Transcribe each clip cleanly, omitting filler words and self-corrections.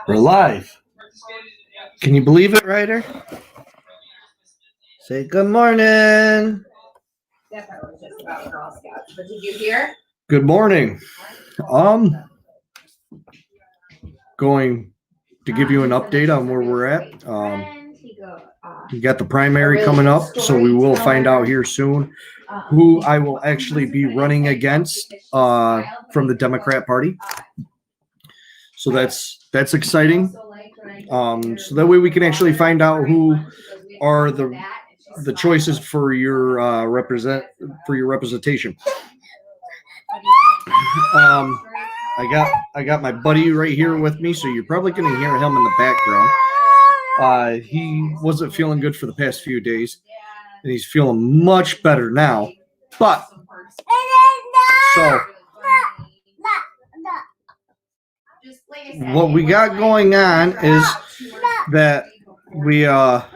We're live. Can you believe it, Ryder? Say good morning. That part was just about Girl Scouts. But did you hear? Good morning. Going to give you an update on where we're at. We got the primary coming up, so we will find out here soon who I will actually be running against from the Democrat Party. So that's exciting. So that way we can actually find out who are the choices for your representation. I got my buddy right here with me, so you're probably going to hear him in the background. He wasn't feeling good for the past few days, and he's feeling much better now. But so what we got going on is that we are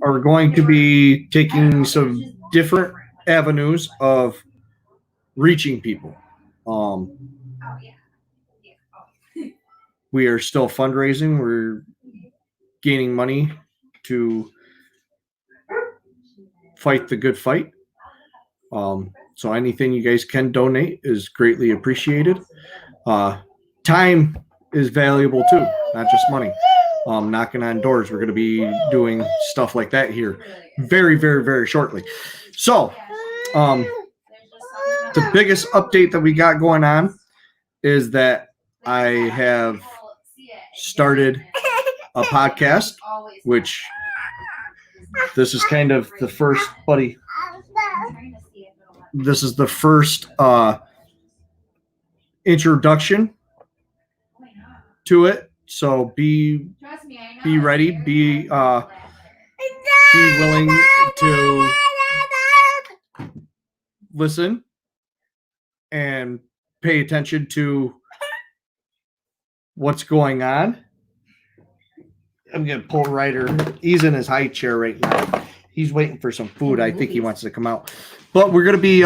going to be taking some different avenues of reaching people. We are still fundraising. We're gaining money to fight the good fight. So anything you guys can donate is greatly appreciated. Time is valuable too, not just money. Knocking on doors. We're going to be doing stuff like that here very, very, very shortly. So, the biggest update that we got going on is that I have started a podcast, which this is kind of the first, buddy. This is the first introduction to it. So be ready, be willing to listen and pay attention to what's going on. I'm going to pull Ryder. He's in his high chair right now. He's waiting for some food. I think he wants to come out. But we're going to be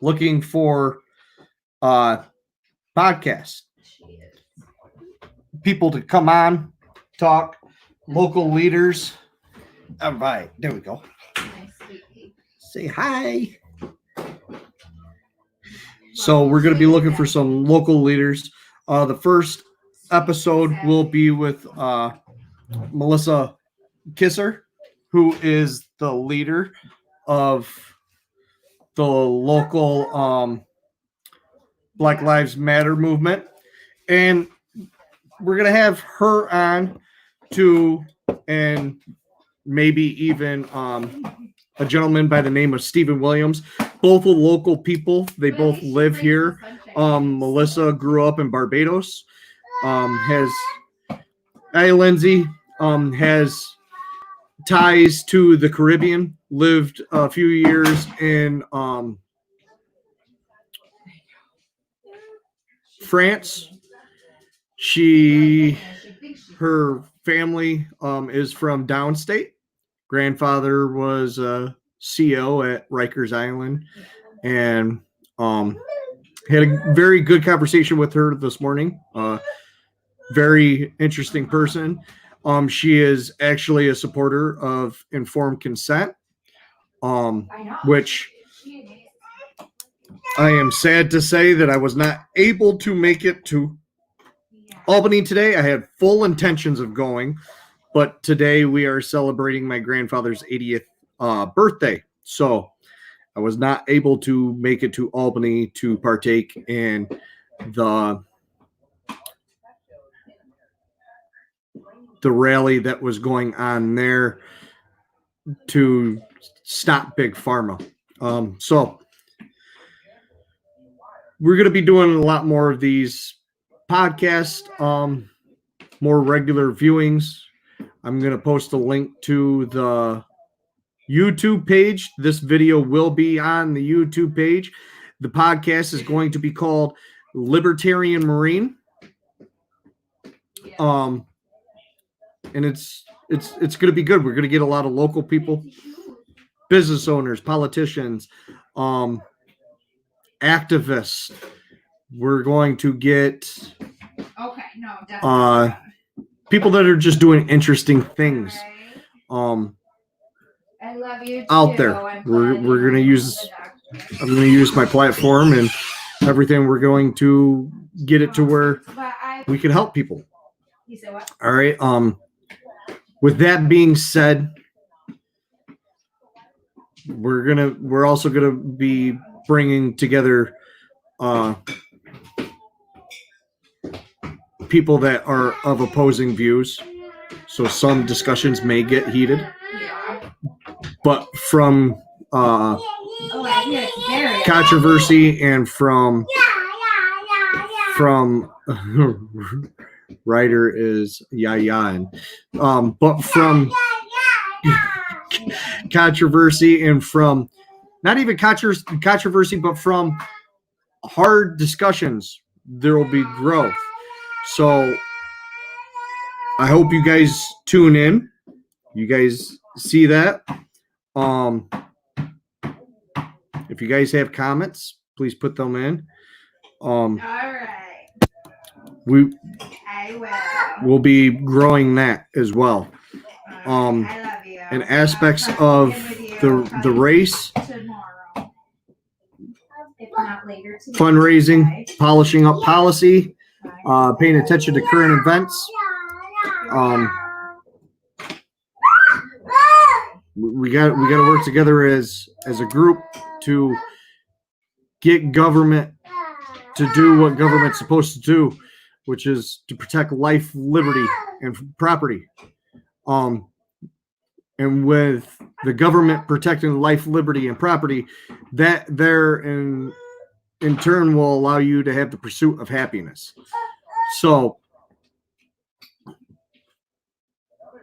looking for podcasts. People to come on, talk, local leaders. All right, there we go. Say hi. So we're going to be looking for some local leaders. The first episode will be with Melissa Kisser, who is the leader of the local Black Lives Matter movement. And we're going to have her on too, and maybe even a gentleman by the name of Stephen Williams. Both are local people. They both live here. Melissa grew up in Barbados. Lindsay has ties to the Caribbean, lived a few years in France. Her family is from downstate. Grandfather was a CO at Rikers Island, and had a very good conversation with her this morning. Very interesting person. She is actually a supporter of informed consent, which I am sad to say that I was not able to make it to Albany today. I had full intentions of going, but today we are celebrating my grandfather's 80th birthday. So I was not able to make it to Albany to partake in the rally that was going on there to stop Big Pharma. So we're going to be doing a lot more of these podcasts, more regular viewings. I'm going to post a link to the YouTube page. This video will be on the YouTube page. The podcast is going to be called Libertarian Marine. And it's going to be good. We're going to get a lot of local people, business owners, politicians, activists. We're going to get Okay, no, definitely. people that are just doing interesting things. I love you Out too. there. I'm We're glad gonna you use the doctor. I'm gonna use my platform and everything. We're going to get it to where we can help people. You said what? All right. With that being said, we're also gonna be bringing together people that are of opposing views. So some discussions may get heated, Yeah. but from controversy and from writer is and but from controversy and from not even controversy, but from hard discussions, there will be growth. So I hope you guys tune in. You guys see that. If you guys have comments, please put them in. All right. We'll be growing that as well. I love you. And aspects of the race, tomorrow. If not later today. fundraising, polishing up policy, paying attention to current events. We got to work together as a group to get government to do what government's supposed to do, which is to protect life, liberty, and property. And with the government protecting life, liberty, and property, that there in turn will allow you to have the pursuit of happiness. So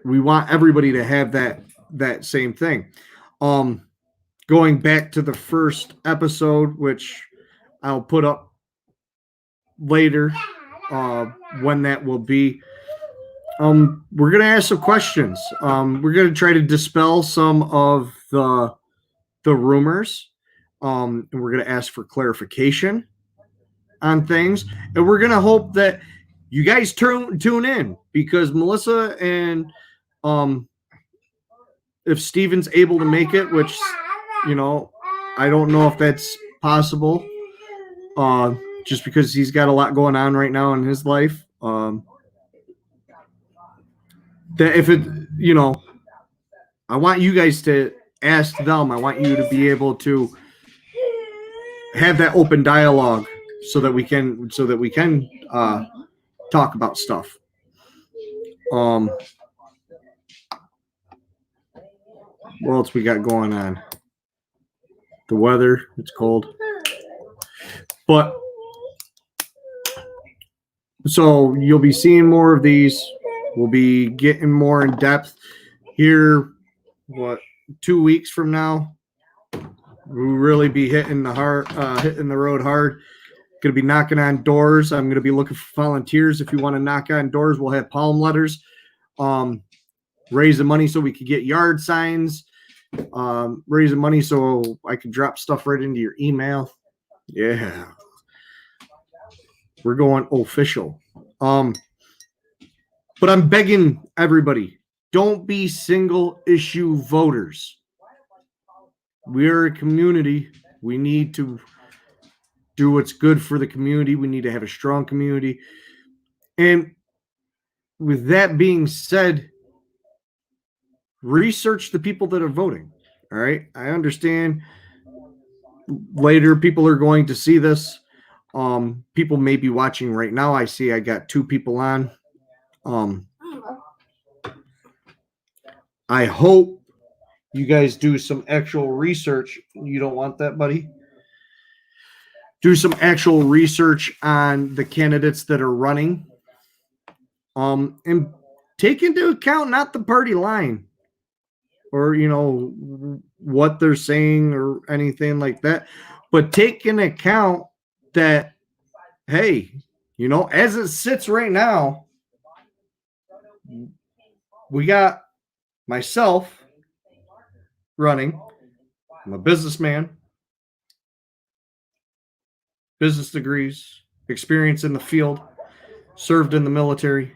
we want everybody to have that same thing. Going back to the first episode, which I'll put up later, when that will be. We're gonna ask some questions. We're gonna try to dispel some of the rumors, and we're gonna ask for clarification on things, and we're gonna hope that you guys tune in, because Melissa and if Steven's able to make it, which I don't know if that's possible, just because he's got a lot going on right now in his life. That if it, I want you guys to ask them. I want you to be able to have that open dialogue so that we can talk about stuff. What else we got going on? The weather, it's cold. But so you'll be seeing more of these. We'll be getting more in depth here. 2 weeks from now, we'll really be hitting the road hard. Going to be knocking on doors. I'm going to be looking for volunteers. If you want to knock on doors, we'll have palm letters. Raising money so we could get yard signs. Raising money so I can drop stuff right into your email. Yeah. We're going official. But I'm begging everybody, don't be single issue voters. We're a community. We need to do what's good for the community. We need to have a strong community. And with that being said, research the people that are voting. All right. I understand later people are going to see this. People may be watching right now. I see I got 2 people on. I hope you guys do some actual research. You don't want that, buddy? Do some actual research on the candidates that are running. And take into account not the party line or, what they're saying or anything like that, but take into account that, hey, as it sits right now, we got myself running. I'm a businessman. business degrees, experience in the field, served in the military,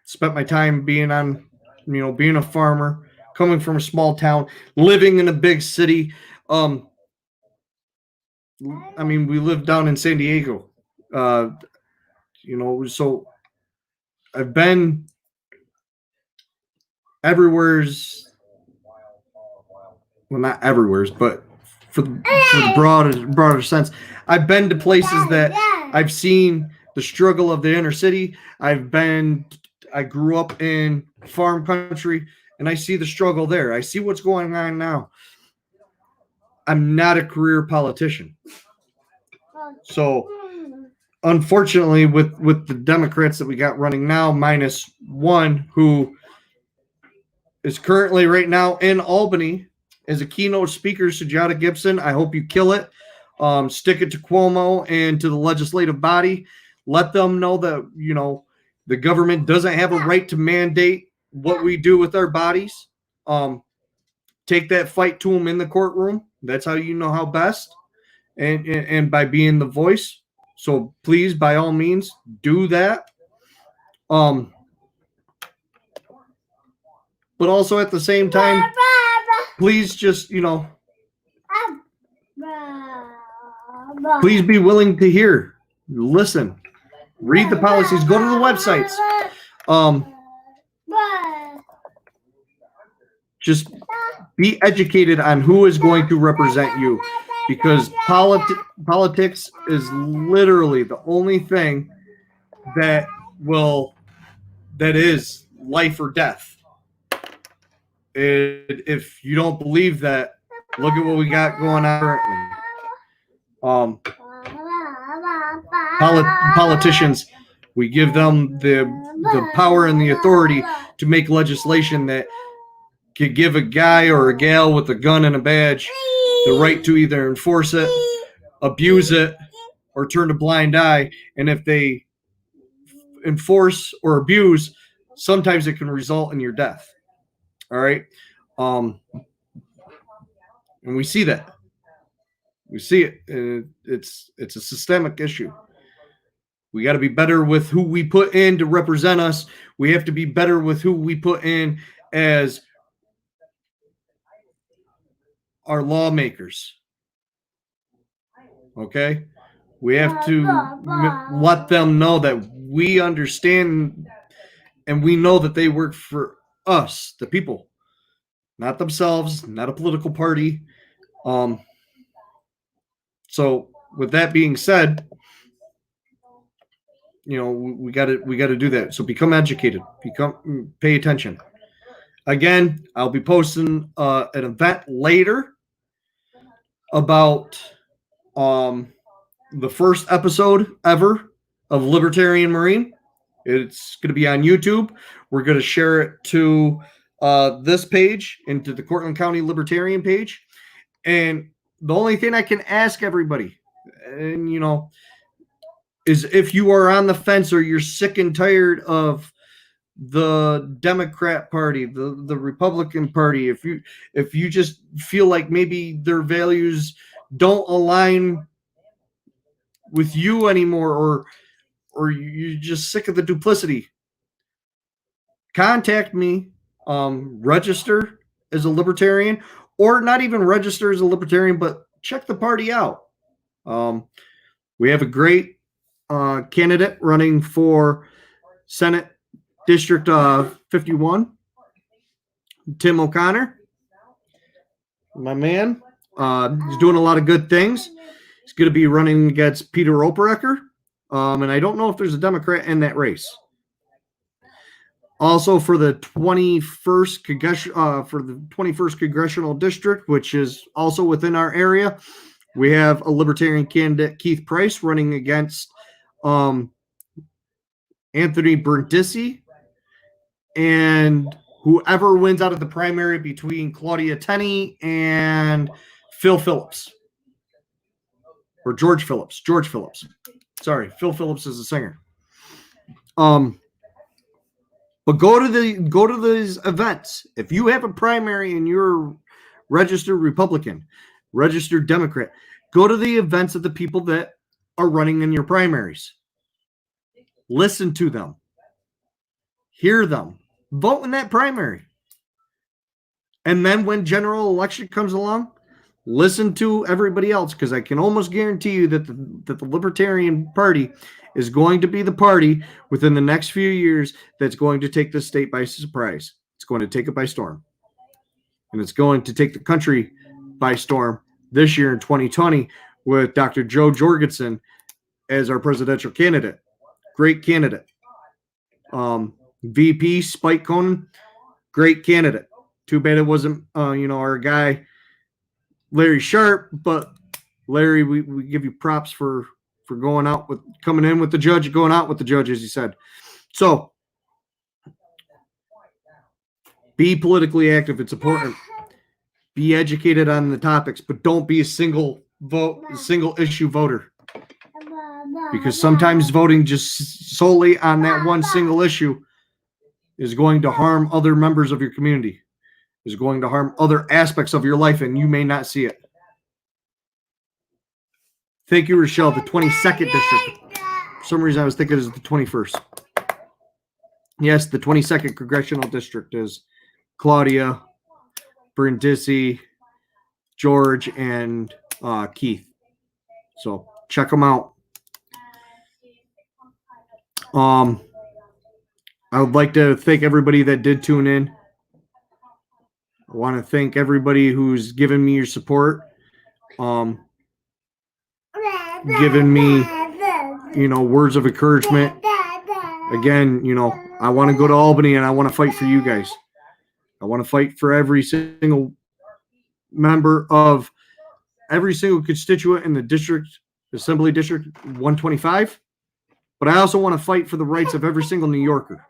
spent my time being being a farmer, coming from a small town, living in a big city. We live down in San Diego, so I've been everywhere's, well, not everywhere's, but for the broader sense, I've been to places that I've seen the struggle of the inner city. I grew up in farm country, and I see the struggle there. I see what's going on now. I'm not a career politician. So unfortunately, with the Democrats that we got running now, minus one who is currently right now in Albany as a keynote speaker, Sujata Gibson, I hope you kill it. Stick it to Cuomo and to the legislative body. Let them know that, the government doesn't have a right to mandate what we do with our bodies. Take that fight to them in the courtroom. That's how you know how best. And by being the voice. So please, by all means, do that. But also at the same time, please just, please be willing to hear, listen, read the policies, go to the websites. Just be educated on who is going to represent you, because politics is literally the only thing that is life or death. If you don't believe that, look at what we got going on currently. Politicians, we give them the power and the authority to make legislation that could give a guy or a gal with a gun and a badge the right to either enforce it, abuse it, or turn a blind eye. And if they enforce or abuse, sometimes it can result in your death. All right. And we see that. We see it. It's a systemic issue. We got to be better with who we put in to represent us. We have to be better with who we put in as our lawmakers. Okay? We have to let them know that we understand and we know that they work for us, the people, not themselves, not a political party. So with that being said, we got to do that. So become educated, pay attention. Again, I'll be posting an event later about the first episode ever of Libertarian Marine. It's going to be on YouTube. We're going to share it to this page and to the Cortland County Libertarian page. And the only thing I can ask everybody, and is if you are on the fence or you're sick and tired of the Democrat Party, the Republican Party, if you just feel like maybe their values don't align with you anymore, or you're just sick of the duplicity, contact me. Register as a libertarian, or not even register as a libertarian, but check the party out. We have a great candidate running for Senate District 51, Tim O'Connor, my man. He's doing a lot of good things. He's going to be running against Peter Operecker, and I don't know if there's a Democrat in that race. Also, for the 21st congressional district, which is also within our area, we have a libertarian candidate, Keith Price, running against Anthony Brindisi, and whoever wins out of the primary between Claudia Tenney and Phil Phillips, or George Phillips. Sorry, Phil Phillips is a singer. But go to these events. If you have a primary and you're registered Republican, registered Democrat, Go to the events of the people that are running in your primaries. Listen to them. Hear them. Vote in that primary. And then when general election comes along, listen to everybody else, because I can almost guarantee you that the Libertarian Party is going to be the party within the next few years that's going to take this state by surprise. It's going to take it by storm. And it's going to take the country by storm this year in 2020 with Dr. Joe Jorgensen as our presidential candidate. Great candidate. VP Spike Conan, great candidate. Too bad it wasn't, our guy, Larry Sharp, but Larry, we give you props for coming in with the judge, going out with the judge, as he said. So be politically active. It's important. Be educated on the topics, but don't be a single issue voter. Because sometimes voting just solely on that one single issue is going to harm other members of your community, is going to harm other aspects of your life, and you may not see it. Thank you, Rochelle. The 22nd district. For some reason, I was thinking it was the 21st. Yes, the 22nd congressional district is Claudia, Brindisi, George, and Keith. So check them out. I would like to thank everybody that did tune in. I want to thank everybody who's given me your support, given me, words of encouragement. Again, I want to go to Albany and I want to fight for you guys. I want to fight for every single member of every single constituent in the district, Assembly District 125. But I also want to fight for the rights of every single New Yorker.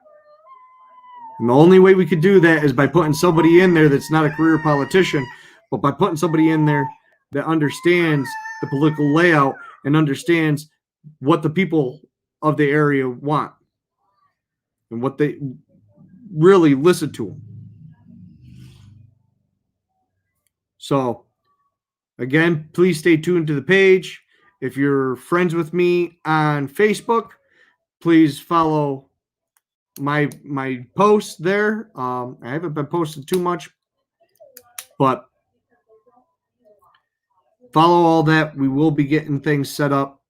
And the only way we could do that is by putting somebody in there that's not a career politician, but by putting somebody in there that understands the political layout and understands what the people of the area want and what they really listen to them. So, again, please stay tuned to the page. If you're friends with me on Facebook, please follow my posts there. I haven't been posting too much, but follow all that. We will be getting things set up,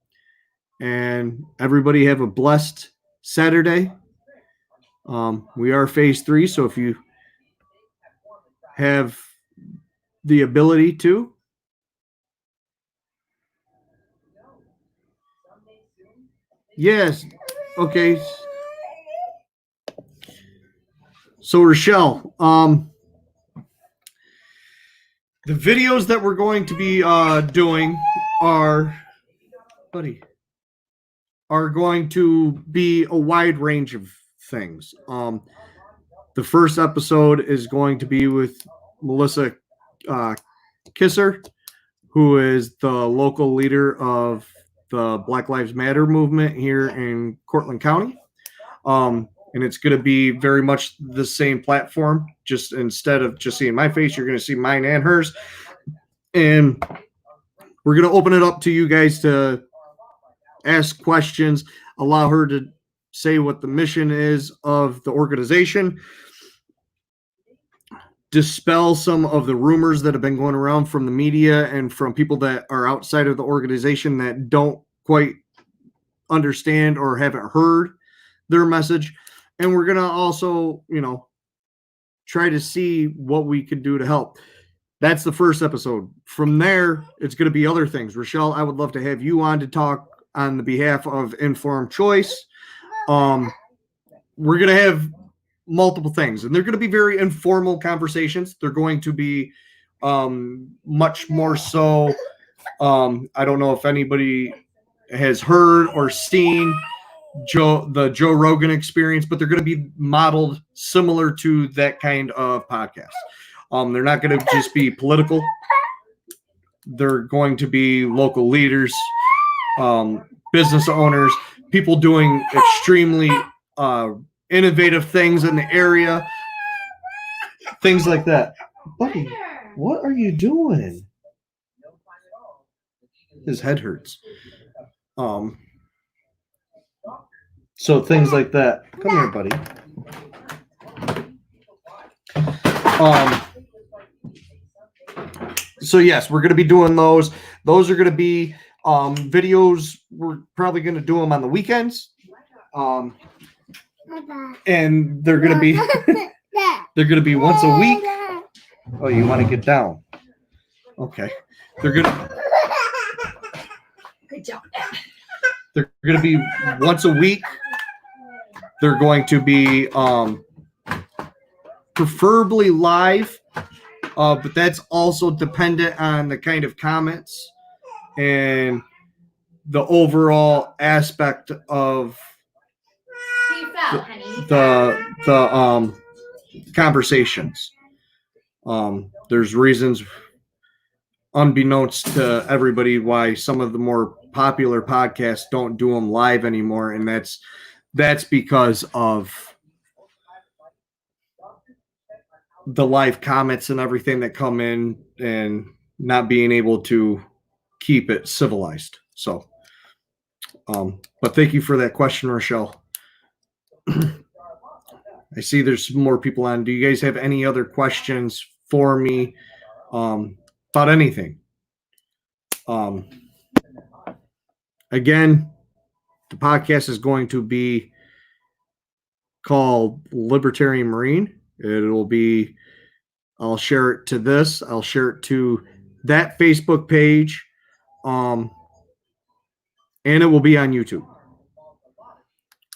and everybody have a blessed Saturday. We are phase 3, so if you have the ability to, yes, okay. So Rochelle, the videos that we're going to be doing are going to be a wide range of things. The first episode is going to be with Melissa Kisser, who is the local leader of the Black Lives Matter movement here in Cortland County. And it's going to be very much the same platform. Just instead of just seeing my face, you're going to see mine and hers. And we're going to open it up to you guys to ask questions, allow her to say what the mission is of the organization, dispel some of the rumors that have been going around from the media and from people that are outside of the organization that don't quite understand or haven't heard their message. And we're going to also, try to see what we can do to help. That's the first episode. From there, it's going to be other things. Rochelle, I would love to have you on to talk on the behalf of Informed Choice. We're going to have multiple things, and they're going to be very informal conversations. They're going to be much more so. I don't know if anybody has heard or seen the Joe Rogan Experience, but they're going to be modeled similar to that kind of podcast. They're not going to just be political. They're going to be local leaders, business owners, people doing extremely innovative things in the area, things like that. Buddy, what are you doing? his head hurts. So things like that. Come here, buddy. So yes, we're going to be doing those. Those are going to be videos. We're probably going to do them on the weekends. And they're going to be once a week. Oh, you want to get down? Okay. They're going to Good job. They're going to be once a week. They're going to be preferably live, but that's also dependent on the kind of comments and the overall aspect of the conversations. There's reasons, unbeknownst to everybody, why some of the more popular podcasts don't do them live anymore, and that's because of the live comments and everything that come in and not being able to keep it civilized. So, but thank you for that question, Rochelle. I see there's some more people on. Do you guys have any other questions for me about anything? Again, the podcast is going to be called Libertarian Marine. It'll be, I'll share it to this. I'll share it to that Facebook page. And it will be on YouTube.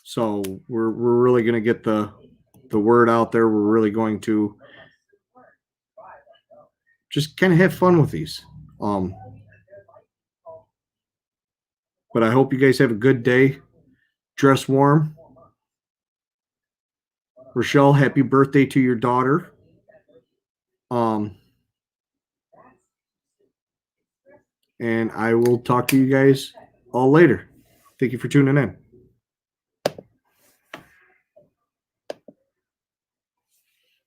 So we're really going to get the word out there. We're really going to just kind of have fun with these. But I hope you guys have a good day. Dress warm. Rochelle, happy birthday to your daughter. And I will talk to you guys all later. Thank you for tuning in.